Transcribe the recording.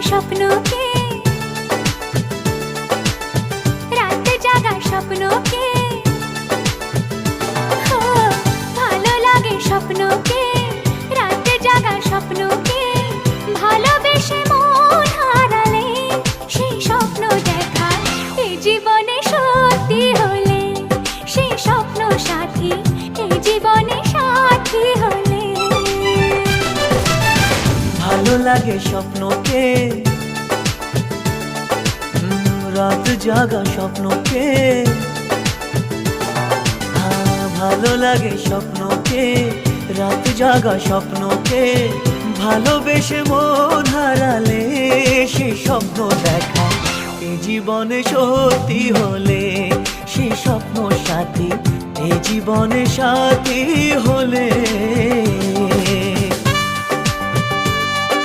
স্বপ্নকে, রাত জাগা স্বপ্নকে, ভালো লাগে স্বপ্নকে, রাত জাগা স্বপ্নকে, ভালোবেসে মন হারালে সেই স্বপ্ন দেখা এই জীবনে সত্যি হলে, সেই স্বপ্ন সাথী এই জীবনে সাথী হলে। ভালো লাগে স্বপ্নকে, রাত জাগা স্বপ্নকে, ভালো লাগে স্বপ্নকে, রাত জাগা স্বপ্নকে, ভালোবেসে মন হারালে সেই স্বপ্ন দেখা এই জীবনে সত্যি হলে, সেই স্বপ্ন সাথী এই জীবনে সাথী হলে।